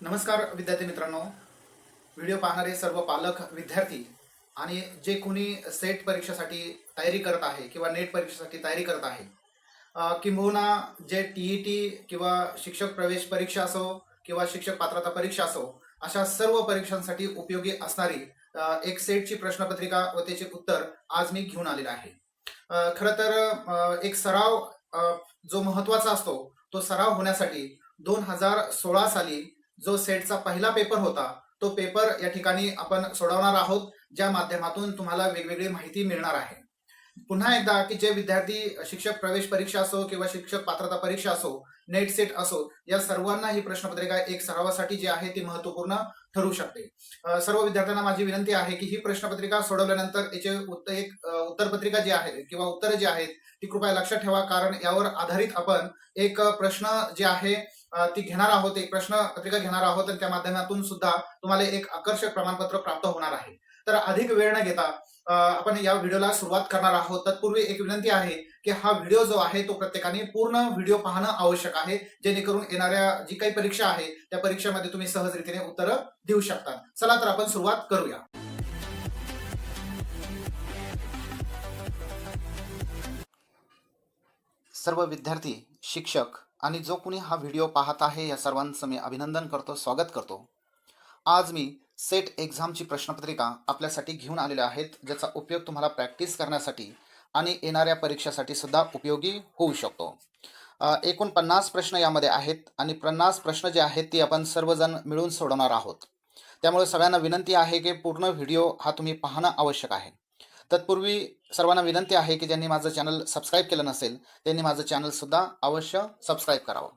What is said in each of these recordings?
नमस्कार विद्यार्थी मित्रांनो, व्हिडिओ पाहणारे सर्व पालक विद्यार्थी आणि जे कोणी सेट परीक्षेसाठी तयारी करत आहे किंवा नेट परीक्षेसाठी तयारी करत आहे, किंबहुना जे टी किंवा शिक्षक प्रवेश परीक्षा असो किंवा शिक्षक पात्रता परीक्षा असो, अशा सर्व परीक्षांसाठी उपयोगी असणारी एक सेटची प्रश्नपत्रिका व त्याचे उत्तर आज मी घेऊन आलेला आहे. खरं तर एक सराव जो महत्त्वाचा असतो तो सराव होण्यासाठी 2016 साली जो सेटचा पहिला पेपर होता तो पेपर या ठिकाणी आपण सोडवणार आहोत, ज्या माध्यमातून तुम्हाला वेगवेगळी माहिती मिळणार आहे. पुन्हा एकदा की जे विद्यार्थी शिक्षक प्रवेश परीक्षा असो किंवा शिक्षक पात्रता परीक्षा असो, नेट सेट असो, या सर्वांना ही प्रश्नपत्रिका एक सरावासाठी जी आहे ती महत्त्वपूर्ण ठरू शकते. सर्व विद्यार्थ्यांना माझी विनंती आहे की ही प्रश्नपत्रिका सोडवल्यानंतर याचे उत्तरपत्रिका जी आहे किंवा उत्तरं जी आहेत ती कृपया लक्षात ठेवा, कारण यावर आधारित आपण एक प्रश्न जे आहे ती घेणार आहोत, एक प्रश्नपत्रिका घेणार आहोत आणि त्या माध्यमातून सुद्धा तुम्हाला एक आकर्षक प्रमाणपत्र प्राप्त होणार आहे. तर अधिक वेळ न घेता आपण या व्हिडिओला सुरुवात करणार आहोत. तत्पूर्वी एक विनंती आहे की हा व्हिडिओ जो आहे तो प्रत्येकाने पूर्ण व्हिडिओ पाहणं आवश्यक आहे, जेणेकरून येणाऱ्या जी काही परीक्षा आहे त्या परीक्षेमध्ये तुम्ही सहजरीतीने उत्तरं देऊ शकता. चला तर आपण सुरुवात करूया. सर्व विद्यार्थी, शिक्षक आणि जो कोणी हा व्हिडिओ पाहत आहे या सर्वांचं मी अभिनंदन करतो, स्वागत करतो. आज मी सेट एक्झामची प्रश्नपत्रिका आपल्यासाठी घेऊन आलेले आहेत, ज्याचा उपयोग तुम्हाला प्रॅक्टिस करण्यासाठी आणि येणाऱ्या परीक्षेसाठी सुद्धा उपयोगी होऊ शकतो. एकूण 50 प्रश्न यामध्ये आहेत आणि 50 प्रश्न जे आहेत ते आपण सर्वजण मिळून सोडवणार आहोत. त्यामुळे सगळ्यांना विनंती आहे की पूर्ण व्हिडिओ हा तुम्ही पाहणं आवश्यक आहे. तत्पूर्वी सर्वांना विनंती आहे की ज्यांनी माझं चॅनल सबस्क्राईब केलं नसेल त्यांनी माझं चॅनलसुद्धा अवश्य सबस्क्राईब करावं.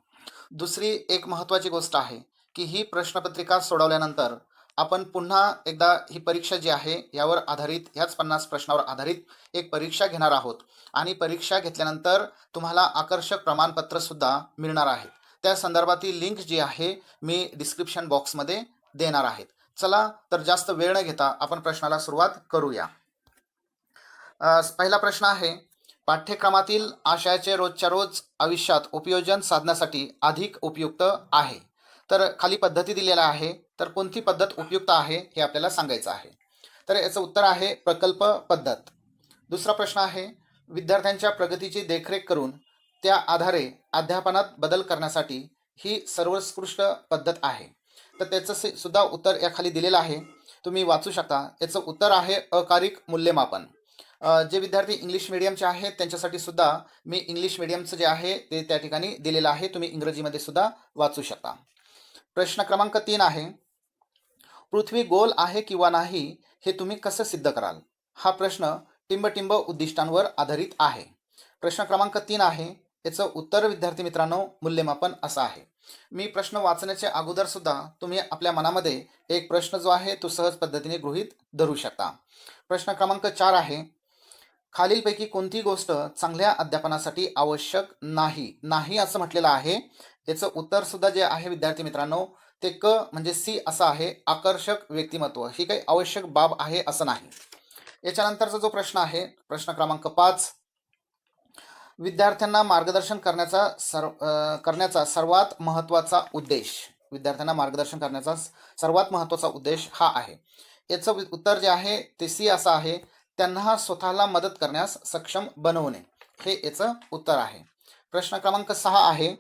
दुसरी एक महत्त्वाची गोष्ट आहे की ही प्रश्नपत्रिका सोडवल्यानंतर आपण पुन्हा एकदा ही परीक्षा जी आहे यावर आधारित, ह्याच 50 प्रश्नावर आधारित एक परीक्षा घेणार आहोत आणि परीक्षा घेतल्यानंतर तुम्हाला आकर्षक प्रमाणपत्रसुद्धा मिळणार आहे. त्या संदर्भातील लिंक जी आहे मी डिस्क्रिप्शन बॉक्समध्ये देणार आहेत. चला तर जास्त वेळ न घेता आपण प्रश्नाला सुरुवात करूया. पहिला प्रश्न आहे, पाठ्यक्रमातील आशयाचे रोजच्या रोज आयुष्यात उपयोजन साधण्यासाठी अधिक उपयुक्त आहे. तर खाली पद्धती दिलेल्या आहे, तर कोणती पद्धत उपयुक्त आहे हे आपल्याला सांगायचं आहे. तर याचं उत्तर आहे प्रकल्प पद्धत. दुसरा प्रश्न आहे, विद्यार्थ्यांच्या प्रगतीची देखरेख करून त्या आधारे अध्यापनात बदल करण्यासाठी ही सर्वोत्कृष्ट पद्धत आहे. तर त्याचं सुद्धा उत्तर या खाली दिलेलं आहे, तुम्ही वाचू शकता. याचं उत्तर आहे अकारिक मूल्यमापन. जे विद्यार्थी इंग्लिश मीडियमचे आहेत त्यांच्यासाठी सुद्धा मी इंग्लिश मीडियमचं जे आहे ते त्या ठिकाणी दिलेलं आहे, तुम्ही इंग्रजीमध्ये सुद्धा वाचू शकता. प्रश्न क्रमांक 3 आहे, पृथ्वी गोल आहे किंवा नाही हे तुम्ही कसं सिद्ध कराल? हा प्रश्न टिंबटिंब उद्दिष्टांवर आधारित आहे. प्रश्न क्रमांक 3 आहे, याचं उत्तर विद्यार्थी मित्रांनो मूल्यमापन असं आहे. मी प्रश्न वाचण्याच्या अगोदर सुद्धा तुम्ही आपल्या मनामध्ये एक प्रश्न जो आहे तो सहज पद्धतीने गृहीत धरू शकता. प्रश्न क्रमांक 4 आहे, खालीलपैकी कोणती गोष्ट चांगल्या अध्यापनासाठी आवश्यक नाही असं म्हटलेलं आहे. याचं उत्तर सुद्धा जे आहे विद्यार्थी मित्रांनो ते क म्हणजे सी असं आहे, आकर्षक व्यक्तिमत्व ही काही आवश्यक बाब आहे असं नाही. याच्यानंतरचा जो प्रश्न आहे, प्रश्न क्रमांक 5, विद्यार्थ्यांना मार्गदर्शन करण्याचा सर्वात महत्त्वाचा उद्देश. विद्यार्थ्यांना मार्गदर्शन करण्याचा सर्वात महत्त्वाचा उद्देश हा आहे. याचं उत्तर जे आहे ते सी असं आहे, त्यांना स्वतःला मदत करण्यास सक्षम बनवणे, हे याचं उत्तर आहे. प्रश्न क्रमांक 6 आहे,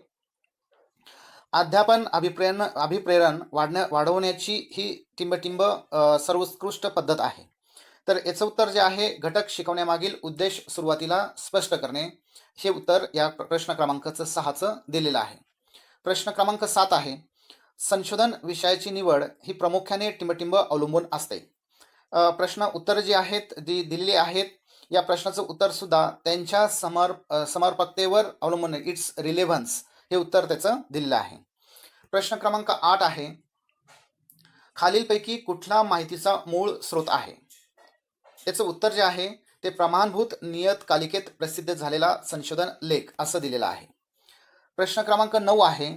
अध्यापन अभिप्रेरण वाढवण्याची ही टिंबटिंब सर्वोत्कृष्ट पद्धत आहे. तर याचं उत्तर जे आहे, घटक शिकवण्यामागील उद्देश सुरुवातीला स्पष्ट करणे, हे उत्तर या प्रश्न क्रमांक 6चं दिलेलं आहे. प्रश्न क्रमांक 7 आहे, संशोधन विषयाची निवड ही प्रामुख्याने टिंबटिंब अवलंबून असते. प्रश्न उत्तर जी आहेत जी दिलेली आहेत या प्रश्नाचं उत्तर सुद्धा त्यांच्या समर्पकतेवर अवलंबून, इट्स रिलेव्हन्स हे उत्तर त्याचं दिलेलं आहे. प्रश्न क्रमांक 8 आहे, खालीलपैकी कुठला माहितीचा मूळ स्रोत आहे? याचं उत्तर जे आहे ते प्रमाणभूत नियतकालिकेत प्रसिद्ध झालेला संशोधन लेख असं दिलेलं आहे. प्रश्न क्रमांक 9 आहे,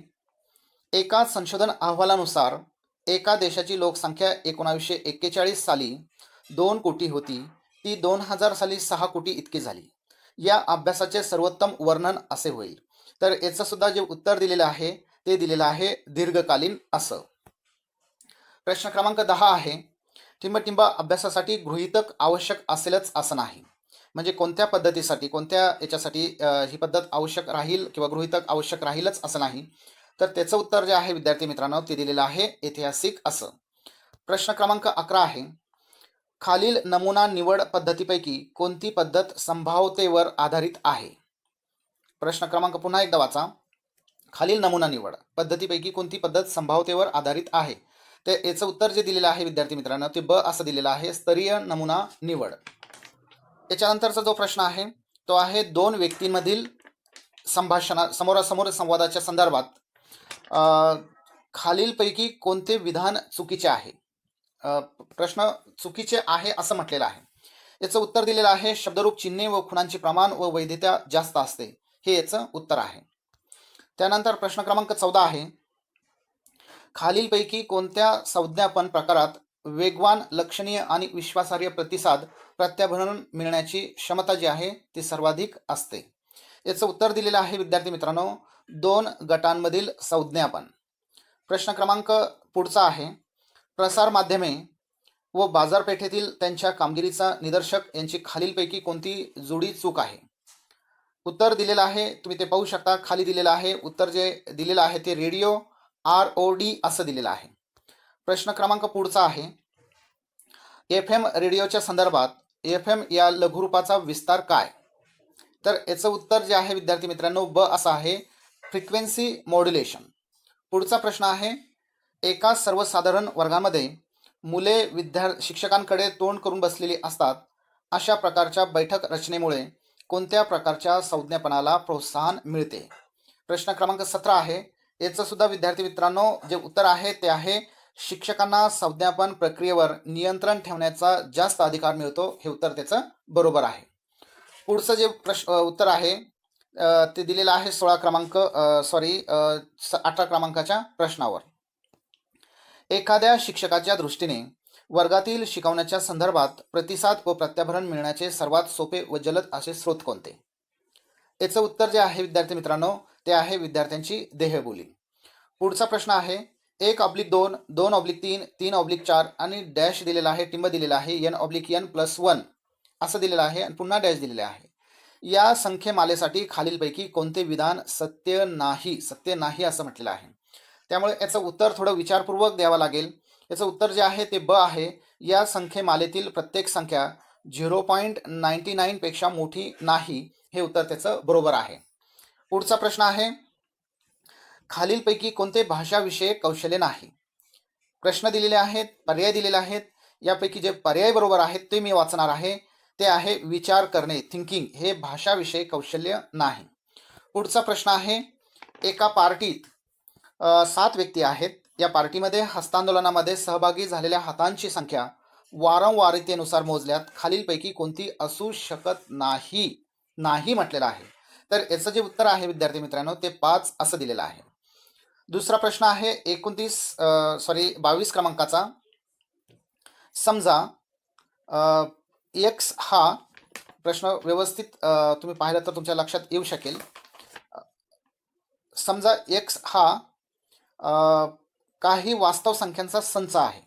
एका संशोधन अहवालानुसार एका देशाची लोकसंख्या 1941 साली 2 कोटी होती, ती 2000 साली 6 कोटी इतकी झाली. या अभ्यासाचे सर्वोत्तम वर्णन असे होईल. तर याचं सुद्धा जे उत्तर दिलेलं आहे ते दिलेलं आहे दीर्घकालीन असं. प्रश्न क्रमांक 10 आहे, टिंबटिंब अभ्यासासाठी गृहीतक आवश्यक असेलच असं नाही. म्हणजे कोणत्या पद्धतीसाठी, कोणत्या याच्यासाठी ही पद्धत आवश्यक राहील किंवा गृहीतक आवश्यक राहीलच असं नाही. तर त्याचं उत्तर जे आहे विद्यार्थी मित्रांनो ते दिलेलं आहे ऐतिहासिक असं. प्रश्न क्रमांक 11 आहे, खालील नमुना निवड पद्धतीपैकी कोणती पद्धत संभाव्यतेवर आधारित आहे? प्रश्न क्रमांक पुन्हा एकदा वाचा. खालील नमुना निवड पद्धतीपैकी कोणती पद्धत संभाव्यतेवर आधारित आहे? ते याचं उत्तर जे दिलेलं आहे विद्यार्थी मित्रांनो ते ब असं दिलेलं आहे, स्तरीय नमुना निवड. याच्यानंतरचा जो प्रश्न आहे तो आहे, दोन व्यक्तींमधील समोरासमोर संवादाच्या संदर्भात खालीलपैकी कोणते विधान चुकीचे आहे? प्रश्न चुकीचे आहे असं म्हटलेलं आहे. याचं उत्तर दिलेलं आहे, शब्दरूप चिन्हे व खुणांचे प्रमाण व वैधता जास्त असते, हे याचं उत्तर आहे. त्यानंतर प्रश्न क्रमांक 14 आहे, खालीलपैकी कोणत्या संज्ञापन प्रकारात वेगवान, लक्षणीय आणि विश्वासार्ह प्रतिसाद प्रत्याभरण मिळण्याची क्षमता जी आहे ती सर्वाधिक असते? याचं उत्तर दिलेलं आहे विद्यार्थी मित्रांनो, दोन गटांमधील संज्ञापन. प्रश्न क्रमांक पुढचा आहे, प्रसार माध्यमे व बाजारपेठेतील त्यांच्या कामगिरीचा निदर्शक यांची खालीलपैकी कोणती जोडी चूक आहे? उत्तर दिलेलं आहे, तुम्ही ते पाहू शकता, खाली दिलेलं आहे. उत्तर जे दिलेलं आहे ते रेडिओ ROD असं दिलेलं आहे. प्रश्न क्रमांक पुढचा आहे, FM रेडिओच्या संदर्भात FM या लघुरूपाचा विस्तार काय? तर याचं उत्तर जे आहे विद्यार्थी मित्रांनो ब असं आहे, फ्रिक्वेन्सी मॉड्युलेशन. पुढचा प्रश्न आहे, एका सर्वसाधारण वर्गामध्ये मुले शिक्षकांकडे तोंड करून बसलेली असतात, अशा प्रकारच्या बैठक रचनेमुळे कोणत्या प्रकारच्या संज्ञापनाला प्रोत्साहन मिळते? प्रश्न क्रमांक 17 आहे, याचं सुद्धा विद्यार्थी मित्रांनो जे उत्तर आहे ते आहे, शिक्षकांना संज्ञापन प्रक्रियेवर नियंत्रण ठेवण्याचा जास्त अधिकार मिळतो, हे उत्तर त्याचं बरोबर आहे. पुढचं जे उत्तर आहे ते दिलेलं आहे 18 क्रमांकाच्या प्रश्नावर. एखाद्या शिक्षकाच्या दृष्टीने वर्गातील शिकवण्याच्या संदर्भात प्रतिसाद व प्रत्याभरण मिळण्याचे सर्वात सोपे व जलद असे स्रोत कोणते? याचं उत्तर जे आहे विद्यार्थी मित्रांनो ते आहे विद्यार्थ्यांची देहबोली. पुढचा प्रश्न आहे, 1/2, 2/3, 3/4 आणि डॅश दिलेला आहे, टिंब दिलेला आहे, n/n+1 असं दिलेलं आहे आणि पुन्हा डॅश दिलेले आहे. या संख्येमालेसाठी खालीलपैकी कोणते विधान सत्य नाही असं म्हटलेलं आहे? त्यामुळे याचं उत्तर थोडं विचारपूर्वक द्यावं लागेल. याचं उत्तर जे आहे ते ब आहे, या संख्येमालेतील प्रत्येक संख्या 0.99 पेक्षा मोठी नाही, हे उत्तर त्याचं बरोबर आहे. पुढचा प्रश्न आहे, खालीलपैकी कोणते भाषाविषयक कौशल्य नाही? प्रश्न दिलेले आहेत, पर्याय दिलेले आहेत, यापैकी जे पर्याय बरोबर आहेत ते मी वाचणार आहे. ते आहे विचार करणे, थिंकिंग, हे भाषाविषयक कौशल्य नाही. पुढचा प्रश्न आहे, एका पार्टीत 7 व्यक्ती आहेत. या पार्टीमध्ये हस्तांदोलनामध्ये सहभागी झालेल्या हातांची संख्या वारंवारितेनुसार मोजल्यात खालीलपैकी कोणती असू शकत नाही म्हटलेलं आहे. तर याचं जे उत्तर आहे विद्यार्थी मित्रांनो ते 5 असं दिलेलं आहे. दुसरा प्रश्न आहे 22 क्रमांकाचा, समजा x हा, प्रश्न व्यवस्थित तुम्ही पाहिलं तर तुमच्या लक्षात येऊ शकेल. समजा x हा काही वास्तव संख्यांचा संच आहे.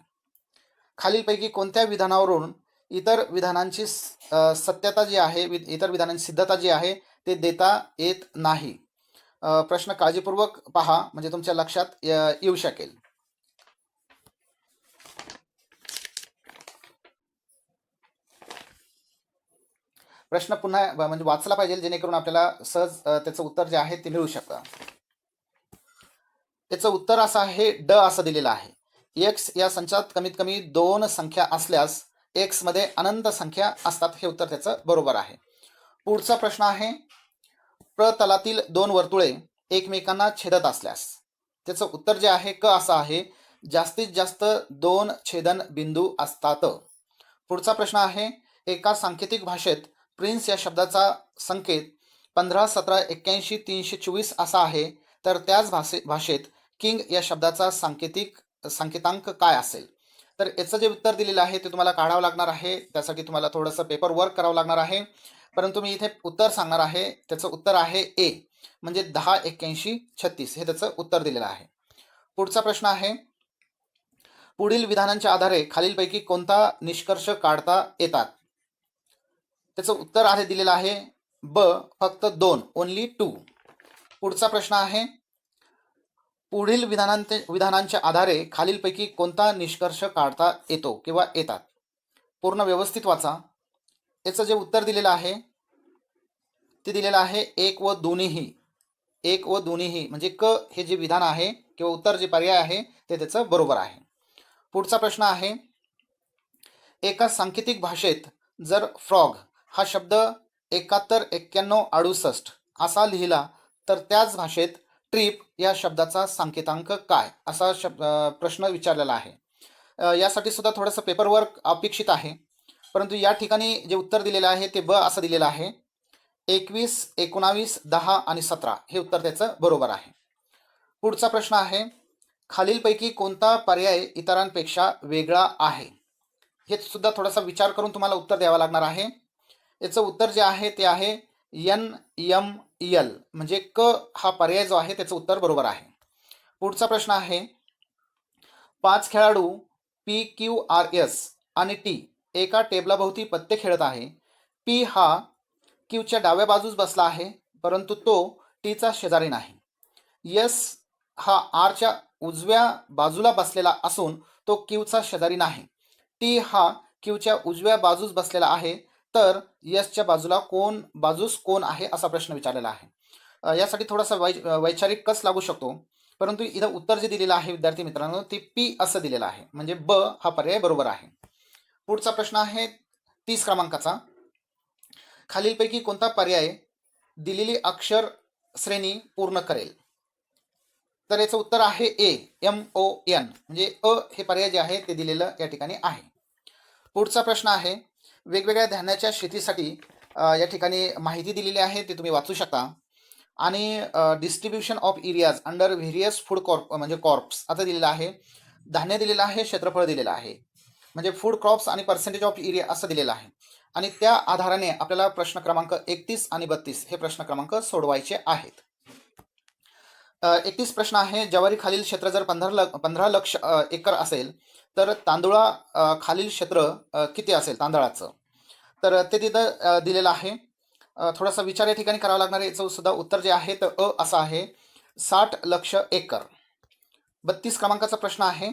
खालीलपैकी कोणत्या विधानावरून इतर विधानांची सत्यता जी आहे, इतर विधानांची सिद्धता जी आहे ते देता येत नाही? प्रश्न काळजीपूर्वक पहा म्हणजे तुमच्या लक्षात येऊ शकेल. प्रश्न पुन्हा म्हणजे वाचला पाहिजे जेणेकरून आपल्याला सहज त्याचं उत्तर जे आहे ते मिळू शकतं. त्याचं उत्तर असं आहे, ड असं दिलेलं आहे. एक्स या संचात कमीत कमी 2 संख्या असल्यास एक्स मध्ये अनंत संख्या असतात, हे उत्तर त्याचं बरोबर आहे. पुढचा प्रश्न आहे, प्रतलातील 2 वर्तुळे एकमेकांना छेदत असल्यास त्याचं उत्तर जे आहे क असं आहे, जास्तीत जास्त 2 छेदन बिंदू असतात. पुढचा प्रश्न आहे, एका सांकेतिक भाषेत प्रिन्स या शब्दाचा संकेत 15, 17, 81, 324 असा आहे, तर त्याच भाषेत किंग या शब्दाचा संकेतांक काय असेल? तर याचं जे उत्तर दिलेलं आहे ते तुम्हाला काढावं लागणार आहे. त्यासाठी तुम्हाला थोडंसं पेपर वर्क करावं लागणार आहे, परंतु मी इथे उत्तर सांगणार आहे. त्याचं उत्तर आहे ए, म्हणजे 10, 81, 36 हे त्याचं उत्तर दिलेलं आहे. पुढचा प्रश्न आहे, पुढील विधानांच्या आधारे खालीलपैकी कोणता निष्कर्ष काढता येतात? त्याचं उत्तर आहे दिलेलं आहे ब, फक्त 2, ओनली 2. पुढचा प्रश्न आहे, पुढील विधानांच्या आधारे खालीलपैकी कोणता निष्कर्ष काढता येतो किंवा येतात? पूर्ण व्यवस्थित वाचा. याचं जे उत्तर दिलेलं आहे ते दिलेलं आहे एक व दोन्हीही. एक व दोन्हीही म्हणजे क हे जे विधान आहे किंवा उत्तर जे पर्याय आहे ते त्याचं बरोबर आहे. पुढचा प्रश्न आहे, एका सांकेतिक भाषेत जर फ्रॉग हा शब्द 71, 91, 68 असा लिहिला तर त्याच भाषेत ट्रिप या शब्दाचा सांकेतांक काय, असा प्रश्न विचारलेला आहे. यासाठी सुद्धा थोडंसं पेपरवर्क अपेक्षित आहे, परंतु या ठिकाणी जे उत्तर दिलेलं आहे ते ब असं दिलेलं आहे. 21, 19, 10 आणि 17 हे उत्तर त्याचं बरोबर आहे. पुढचा प्रश्न आहे, खालीलपैकी कोणता पर्याय इतरांपेक्षा वेगळा आहे? हे सुद्धा थोडासा विचार करून तुम्हाला उत्तर द्यावं लागणार आहे. याचं उत्तर जे आहे ते आहे NML म्हणजे क हा पर्याय जो आहे त्याचं उत्तर बरोबर आहे. पुढचा प्रश्न आहे, 5 खेळाडू PQRS आणि T एका टेबलाभोवती पत्ते खेळत आहे. P हा क्यूच्या डाव्या बाजूस बसला आहे, परंतु तो टीचा शेजारी नाही. S हा आरच्या उजव्या बाजूला बसलेला असून तो क्यूचा शेजारी नाही. टी हा क्यूच्या उजव्या बाजूस बसलेला आहे, तर यसच्या बाजूस कोण आहे असा प्रश्न विचारलेला आहे. यासाठी थोडासा वैचारिक कस लागू शकतो, परंतु इथं उत्तर जे दिलेलं आहे विद्यार्थी मित्रांनो ते पी असं दिलेलं आहे, म्हणजे ब हा पर्याय बरोबर आहे. पुढचा प्रश्न आहे 30 क्रमांकाचा, खालीलपैकी कोणता पर्याय दिलेली अक्षर श्रेणी पूर्ण करेल? तर याचं उत्तर आहे ए, MON म्हणजे अ हे पर्याय जे आहे ते दिलेलं या ठिकाणी आहे. पुढचा प्रश्न आहे, वेगवेगळ्या धान्याच्या शेतीसाठी या ठिकाणी माहिती दिलेली आहे, ते तुम्ही वाचू शकता. आणि distribution of areas under various food म्हणजे कॉर्प्स आता दिलेलं आहे. धान्य दिलेलं आहे, क्षेत्रफळ दिलेलं आहे, म्हणजे फूड क्रॉप्स आणि पर्सेंटेज ऑफ एरिया असं दिलेलं आहे. आणि त्या आधाराने आपल्याला प्रश्न क्रमांक 31 आणि 32 हे प्रश्न क्रमांक सोडवायचे आहेत. 31 प्रश्न आहे, ज्वारी खालील क्षेत्र जर 15 लक्ष एकर असेल तर तांदूळा खालील क्षेत्र किती असेल तांदळाचं? तर ते तिथं दिलेलं आहे. थोडासा विचार या ठिकाणी करावा लागणार आहे. याचं सुद्धा उत्तर जे आहे तर अ असं आहे, 60 लक्ष एकर. 32 क्रमांकाचा प्रश्न आहे,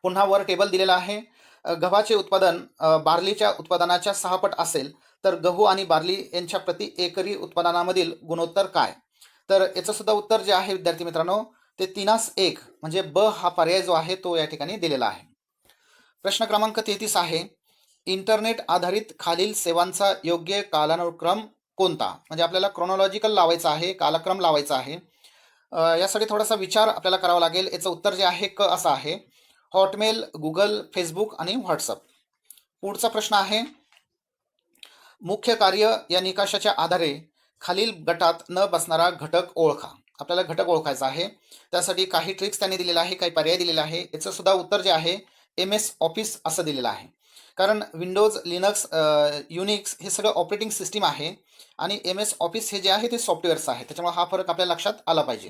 पुन्हा वर टेबल दिलेला आहे. गव्हाचे उत्पादन बार्लीच्या उत्पादनाच्या 6 पट असेल तर गहू आणि बार्ली यांच्या प्रति एकरी उत्पादनामधील गुणोत्तर काय? तर याचं सुद्धा उत्तर जे आहे विद्यार्थी मित्रांनो ते 3:1 म्हणजे ब हा पर्याय जो आहे तो या ठिकाणी दिलेला आहे. प्रश्न क्रमांक 33 आहे, इंटरनेट आधारित खालील सेवांचा योग्य कालानुक्रम कोणता? म्हणजे आपल्याला क्रोनॉलॉजिकल लावायचा आहे, कालक्रम लावायचा आहे. यासाठी थोडासा विचार आपल्याला करावा लागेल. याचं उत्तर जे आहे क असं आहे, हॉटमेल, गुगल, फेसबुक आणि व्हॉट्सअप. पुढचा प्रश्न आहे, मुख्य कार्य या निकषाच्या आधारे खालील गटात न बसणारा घटक ओळखा. आपल्याला घटक ओळखायचा आहे, त्यासाठी काही ट्रिक्स त्यांनी दिलेला आहे, काही पर्याय दिलेला आहे. याचं सुद्धा उत्तर जे आहे MS ऑफिस असं दिलेलं आहे, कारण विंडोज, लिनक्स, युनिक्स हे सगळं ऑपरेटिंग सिस्टीम आहे आणि MS ऑफिस हे जे आहे ते सॉफ्टवेअर्स आहे, त्याच्यामुळे हा फरक आपल्या लक्षात आला पाहिजे.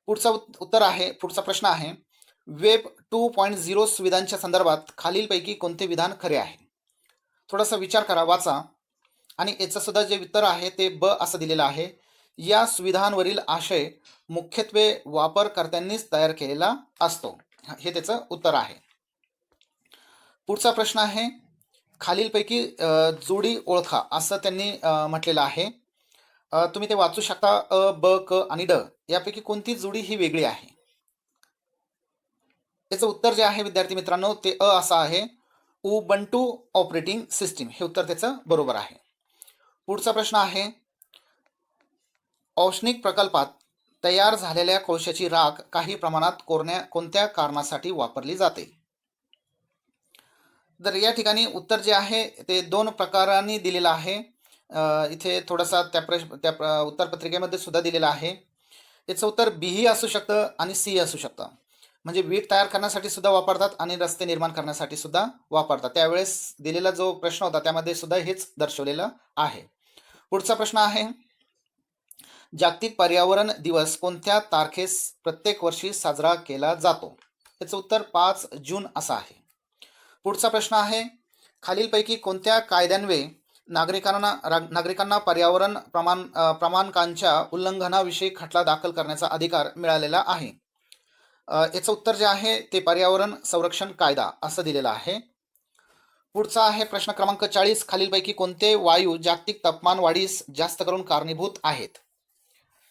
पुढचा प्रश्न आहे, वेब 2.0 सुविधांच्या संदर्भात खालीलपैकी कोणते विधान खरे आहे? थोडासा विचार करा, वाचा. आणि याचं सुद्धा जे उत्तर आहे ते ब असं दिलेलं आहे, या सुविधांवरील आशय मुख्यत्वे वापरकर्त्यांनीच तयार केलेला असतो, हे त्याचं उत्तर आहे. पुढचा प्रश्न आहे, खालीलपैकी जोडी ओळखा असं त्यांनी म्हटलेलं आहे. तुम्ही ते वाचू शकता. अ, ब, क आणि ड यापैकी कोणती जोडी ही वेगळी आहे? याचं उत्तर जे आहे विद्यार्थी मित्रांनो ते अ असं आहे, उबंटू ऑपरेटिंग सिस्टीम हे उत्तर त्याचं बरोबर आहे. पुढचा प्रश्न आहे, औष्णिक प्रकल्पात तयार झालेल्या कोळशाची राख काही प्रमाणात कोणत्या कारणासाठी वापरली जाते? तर या ठिकाणी उत्तर जे आहे ते 2 प्रकारांनी दिलेलं आहे. इथे थोडासा त्या उत्तरपत्रिकेमध्ये सुद्धा दिलेलं आहे. याचं उत्तर बी ही असू शकतं आणि सी असू शकतं. म्हणजे वीट तयार करण्यासाठी सुद्धा वापरतात आणि रस्ते निर्माण करण्यासाठी सुद्धा वापरतात. त्यावेळेस दिलेला जो प्रश्न होता त्यामध्ये सुद्धा हेच दर्शवलेलं आहे. पुढचा प्रश्न आहे, जागतिक पर्यावरण दिवस कोणत्या तारखेस प्रत्येक वर्षी साजरा केला जातो? याचं उत्तर 5 जून असं आहे. पुढचा प्रश्न आहे, खालीलपैकी कोणत्या कायद्यान्वये नागरिकांना पर्यावरण प्रमाणकांच्या उल्लंघनाविषयी खटला दाखल करण्याचा अधिकार मिळालेला आहे? याचं उत्तर जे आहे ते पर्यावरण संरक्षण कायदा असं दिलेलं आहे. पुढचा आहे प्रश्न क्रमांक 40, खालीलपैकी कोणते वायू जागतिक तापमान वाढीस जास्त करून कारणीभूत आहेत?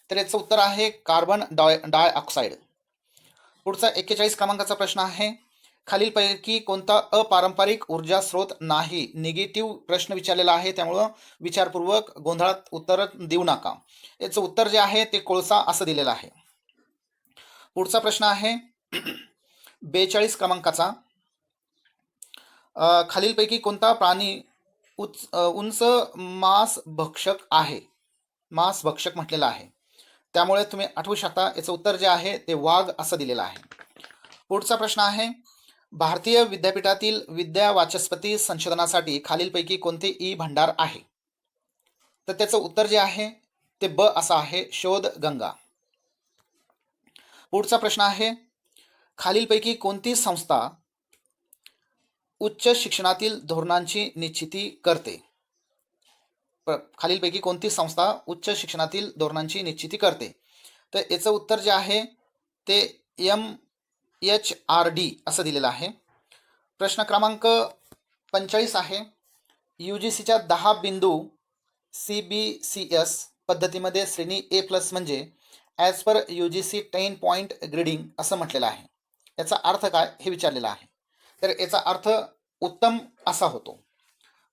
तर याचं उत्तर आहे कार्बन डायऑक्साईड. पुढचा 41 क्रमांकाचा प्रश्न आहे, खालीलपैकी कोणता अपारंपरिक ऊर्जा स्रोत नाही? निगेटिव्ह प्रश्न विचारलेला आहे, त्यामुळं विचारपूर्वक गोंधळात उत्तर देऊ नका. याचं उत्तर जे आहे ते कोळसा असं दिलेलं आहे. पुढचा प्रश्न आहे 42 क्रमांकाचा, खालीलपैकी कोणता प्राणी उंच मांसभक्षक आहे? मांसभक्षक म्हटलेला आहे, त्यामुळे तुम्ही आठवू शकता. याचं उत्तर जे आहे ते वाघ असं दिलेलं आहे. पुढचा प्रश्न आहे, भारतीय विद्यापीठातील विद्या वाचस्पती संशोधनासाठी खालीलपैकी कोणते ई भांडार आहे? तर त्याचं उत्तर जे आहे ते ब असं आहे, शोध गंगा. पुढचा प्रश्न आहे, खालीलपैकी कोणती संस्था उच्च शिक्षणातील धोरणांची निश्चिती करते? खालीलपैकी कोणती संस्था उच्च शिक्षणातील धोरणांची निश्चिती करते? तर याचं उत्तर जे आहे ते MHRD असं दिलेलं आहे. प्रश्न क्रमांक 45 आहे, UGCच्या 10 बिंदू CBCS पद्धतीमध्ये श्रेणी A+ म्हणजे as per UGC 10 point grading असं म्हटलेलं आहे. याचा अर्थ काय हे विचारलेला आहे. तर याचा अर्थ उत्तम असा होतो.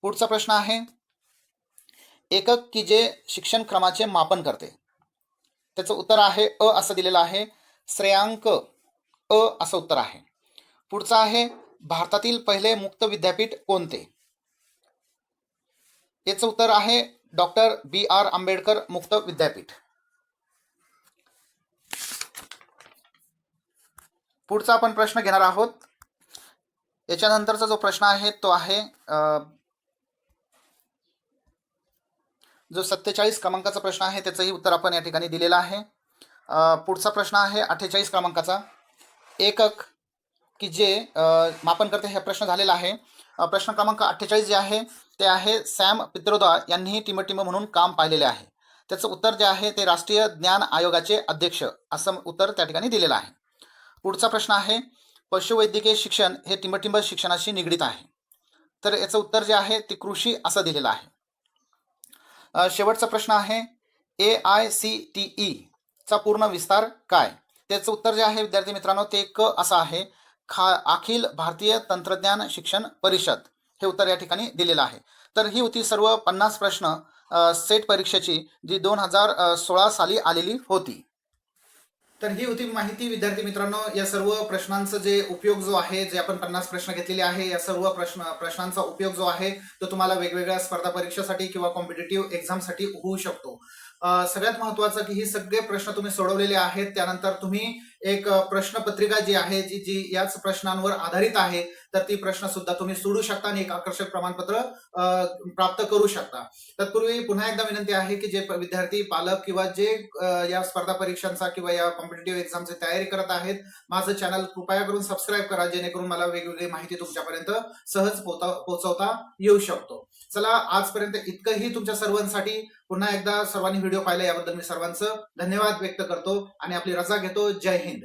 पुढचा प्रश्न आहे, एकक की जे शिक्षण क्रमाचे मापन करते? त्याचं उत्तर आहे अ असं दिलेलं आहे, श्रेयांक अ असं उत्तर आहे. पुढचा आहे, भारतातील पहिले मुक्त विद्यापीठ कोणते? याचं उत्तर आहे डॉक्टर BR आंबेडकर मुक्त विद्यापीठ. पुढचा आपण प्रश्न घेणार आहोत. याच्यानंतरचा जो प्रश्न आहे तो आहे जो 47 क्रमांकाचा प्रश्न आहे त्याचंही उत्तर आपण या ठिकाणी दिलेलं आहे. पुढचा प्रश्न आहे 48 क्रमांकाचा, एकक की जे मापन करते हे प्रश्न झालेला आहे. प्रश्न क्रमांक 48 जे आहे ते आहे, सॅम पित्रोदा यांनीही टिंबटिंब म्हणून काम पाहिलेले आहे. त्याचं उत्तर जे आहे ते राष्ट्रीय ज्ञान आयोगाचे अध्यक्ष असं उत्तर त्या ठिकाणी दिलेलं आहे. पुढचा प्रश्न आहे, पशुवैद्यकीय शिक्षण हे टिंबटिंब शिक्षणाशी निगडीत आहे. तर याचं उत्तर जे आहे ते कृषी असं दिलेलं आहे. शेवटचा प्रश्न आहे, AICTE चा पूर्ण विस्तार काय? त्याचं उत्तर जे आहे विद्यार्थी मित्रांनो ते क असं आहे, अखिल भारतीय तंत्रज्ञान शिक्षण परिषद हे उत्तर या ठिकाणी दिलेलं आहे. तर ही होती सर्व 50 प्रश्न सेट परीक्षेची जी 2016 साली आलेली होती. तर ही होती माहिती विद्यार्थी मित्रांनो. या सर्व प्रश्नांचा जे उपयोग जो आहे, जे आपण 50 प्रश्न घेतलेले आहे, या सर्व प्रश्नांचा उपयोग जो आहे तो तुम्हाला वेगवेगळ्या स्पर्धा परीक्षेसाठी किंवा कॉम्पिटिटिव्ह एक्झामसाठी होऊ शकतो. सगळ्यात महत्त्वाचं की ही सगळे प्रश्न तुम्ही सोडवलेले आहेत, त्यानंतर तुम्ही एक प्रश्नपत्रिका जी आहे जी याच प्रश्नांवर आधारित आहे, तर ती प्रश्न सुद्धा तुम्ही सोडू शकता आणि एक आकर्षक प्रमाणपत्र प्राप्त करू शकता. तत्पूर्वी पुन्हा एकदा विनंती आहे की जे विद्यार्थी, पालक किंवा जे या स्पर्धा परीक्षांचा किंवा या कॉम्पिटिटिव्ह एक्झामची तयारी करत आहेत, माझं चॅनल कृपया करून सबस्क्राईब करा, जेणेकरून मला वेगवेगळी माहिती तुमच्यापर्यंत सहज पोहोचवता येऊ शकतो. चला, आजपर्यंत इतकंही तुमच्या सर्वांसाठी. पुन्हा एकदा सर्वांनी व्हिडिओ पाहिला याबद्दल मी सर्वांचं धन्यवाद व्यक्त करतो आणि आपली रजा घेतो. जय हिंद.